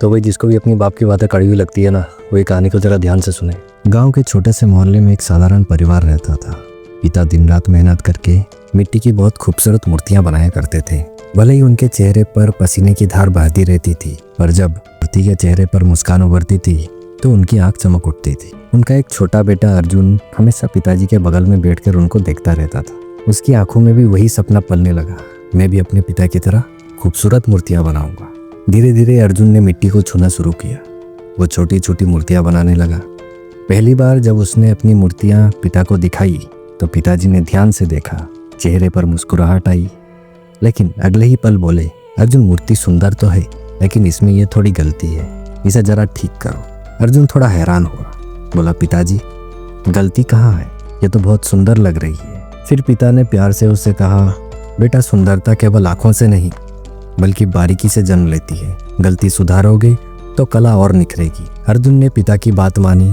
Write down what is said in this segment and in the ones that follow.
तो वही जिसको भी अपनी बाप की बातें कड़वी हुई लगती है ना, वही कहानी को जरा ध्यान से सुने। गांव के छोटे से मोहल्ले में एक साधारण परिवार रहता था। पिता दिन रात मेहनत करके मिट्टी की बहुत खूबसूरत मूर्तियां बनाया करते थे। भले ही उनके चेहरे पर पसीने की धार बहती रहती थी, पर जब मूर्ति के चेहरे पर मुस्कान उभरती थी तो उनकी आंख चमक उठती थी। उनका एक छोटा बेटा अर्जुन हमेशा पिताजी के बगल में बैठकर उनको देखता रहता था। उसकी आंखों में भी वही सपना पलने लगा, मैं भी अपने पिता की तरह खूबसूरत मूर्तियां बनाऊंगा। धीरे धीरे अर्जुन ने मिट्टी को छूना शुरू किया। वो छोटी छोटी मूर्तियां बनाने लगा। पहली बार जब उसने अपनी मूर्तियां पिता को दिखाई तो पिताजी ने ध्यान से देखा, चेहरे पर मुस्कुराहट आई, लेकिन अगले ही पल बोले, अर्जुन मूर्ति सुंदर तो है, लेकिन इसमें ये थोड़ी गलती है, इसे जरा ठीक करो। अर्जुन थोड़ा हैरान हुआ, बोला, पिताजी गलती कहाँ है, ये तो बहुत सुंदर लग रही है। फिर पिता ने प्यार से उससे कहा, बेटा सुंदरता केवल आंखों से नहीं बल्कि बारीकी से जन्म लेती है। गलती सुधारोगे तो कला और निखरेगी। अर्जुन ने पिता की बात मानी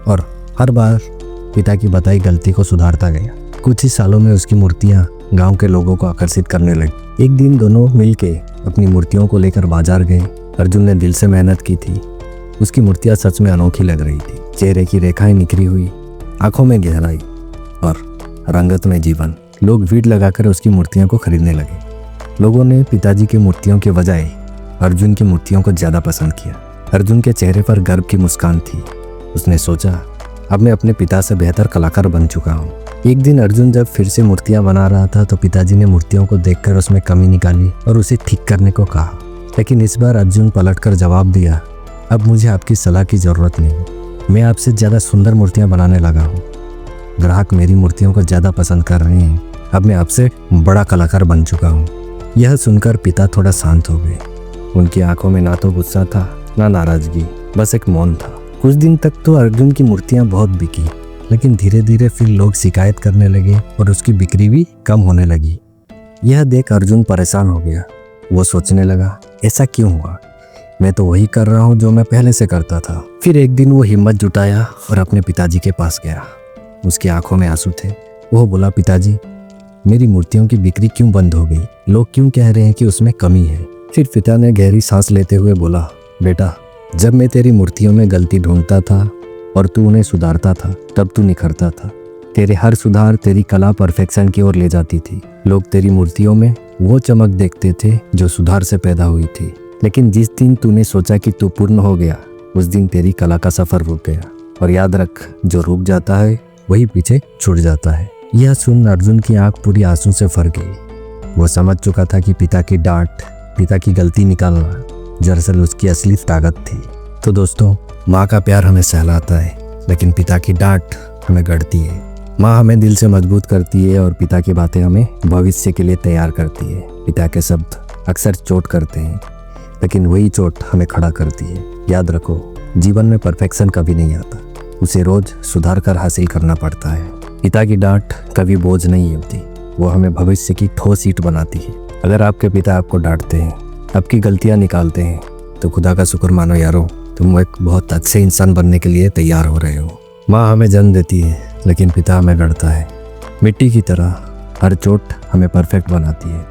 और हर बार पिता की बताई गलती को सुधारता गया। कुछ ही सालों में उसकी मूर्तियां गांव के लोगों को आकर्षित करने लगी। एक दिन दोनों मिलके अपनी मूर्तियों को लेकर बाजार गए। अर्जुन ने दिल से मेहनत की थी। उसकी मूर्तियां सच में अनोखी लग रही थी। चेहरे की रेखाएं निखरी हुई, आंखों में गहराई और रंगत में जीवन। लोग भीड़ लगाकर उसकी मूर्तियों को खरीदने लगे। लोगों ने पिताजी की मूर्तियों के बजाय अर्जुन की मूर्तियों को ज्यादा पसंद किया। अर्जुन के चेहरे पर गर्व की मुस्कान थी। उसने सोचा, अब मैं अपने पिता से बेहतर कलाकार बन चुका हूँ। एक दिन अर्जुन जब फिर से मूर्तियां बना रहा था तो पिताजी ने मूर्तियों को देखकर उसमें कमी निकाली और उसे ठीक करने को कहा। लेकिन इस बार अर्जुन पलटकर जवाब दिया, अब मुझे आपकी सलाह की जरूरत नहीं, मैं आपसे ज्यादा सुंदर मूर्तियां बनाने लगा हूँ। ग्राहक मेरी मूर्तियों को ज्यादा पसंद कर रहे हैं। अब मैं आपसे बड़ा कलाकार बन चुका हूँ। यह सुनकर पिता थोड़ा शांत हो गए। उनकी आंखों में ना तो गुस्सा था ना नाराजगी, बस एक मौन था। कुछ दिन तक तो अर्जुन की मूर्तियां बहुत बिकी, लेकिन धीरे धीरे फिर लोग शिकायत करने लगे और उसकी बिक्री भी कम होने लगी। यह देख अर्जुन परेशान हो गया। वो सोचने लगा, ऐसा क्यों हुआ, मैं तो वही कर रहा हूँ जो मैं पहले से करता था। फिर एक दिन वो हिम्मत जुटाया और अपने पिताजी के पास गया। उसकी आंखों में आंसू थे। वो बोला, पिताजी मेरी मूर्तियों की बिक्री क्यों बंद हो गई, लोग क्यों कह रहे हैं कि उसमें कमी है। फिर पिता ने गहरी सांस लेते हुए बोला, बेटा जब मैं तेरी मूर्तियों में गलती ढूंढता था और तू उन्हें सुधारता था तब तू निखरता था। तेरे हर सुधार तेरी कला परफेक्शन की ओर ले जाती थी। लोग तेरी मूर्तियों में वो चमक देखते थे जो सुधार से पैदा हुई थी। लेकिन जिस दिन तूने सोचा कि तू पूर्ण हो गया, उस दिन तेरी कला का सफर रुक गया। और याद रख, जो रुक जाता है वही पीछे छूट जाता है। यह सुन अर्जुन की आंख पूरी आंसू से भर गई। वो समझ चुका था कि पिता की डांट, पिता की गलती निकालना दरअसल उसकी असली ताकत थी। तो दोस्तों, माँ का प्यार हमें सहलाता है, लेकिन पिता की डांट हमें गढ़ती है। माँ हमें दिल से मजबूत करती है और पिता की बातें हमें भविष्य के लिए तैयार करती है। पिता के शब्द अक्सर चोट करते हैं, लेकिन वही चोट हमें खड़ा करती है। याद रखो, जीवन में परफेक्शन कभी नहीं आता, उसे रोज सुधार कर हासिल करना पड़ता है। पिता की डांट कभी बोझ नहीं होती, वो हमें भविष्य की ठोस ईंट बनाती है। अगर आपके पिता आपको डांटते हैं, आपकी गलतियां निकालते हैं, तो खुदा का शुक्र मानो यारो, तुम एक बहुत अच्छे इंसान बनने के लिए तैयार हो रहे हो। माँ हमें जन्म देती है, लेकिन पिता हमें गढ़ता है। मिट्टी की तरह हर चोट हमें परफेक्ट बनाती है।